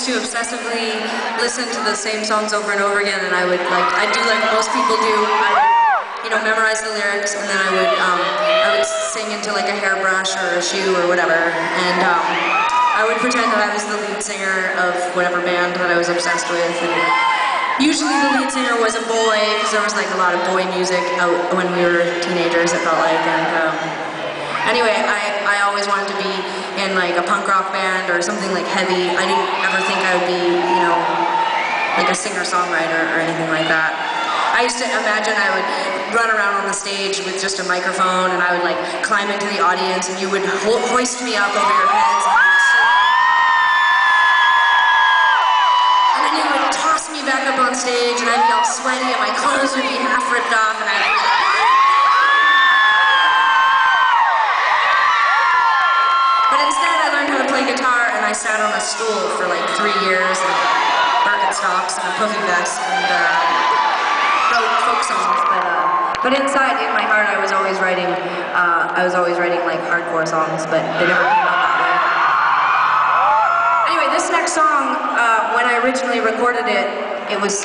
to obsessively listen to the same songs over and over again, and I'd do like most people do. Memorize the lyrics, and then I would sing into like a hairbrush or a shoe or whatever, and I would pretend that I was the lead singer of whatever band that I was obsessed with. And usually the lead singer was a boy, because there was like a lot of boy music out when we were teenagers, it felt like. And anyway, I always wanted to be in like a punk rock band or something like heavy. I didn't ever think I would be, like a singer-songwriter or anything like that. I used to imagine I would run around on the stage with just a microphone, and I would like climb into the audience, and you would hoist me up over your heads, and then you would toss me back up on stage, and I'd be all sweaty, and my clothes would be half ripped off, and I'd be like, but instead I learned how to play guitar, and I sat on a stool for like 3 years, and Birkenstocks and a puffy vest, and wrote folk songs, but inside, in my heart, I was always writing like hardcore songs, but they never came out that way. Anyway, this next song, when I originally recorded it, it was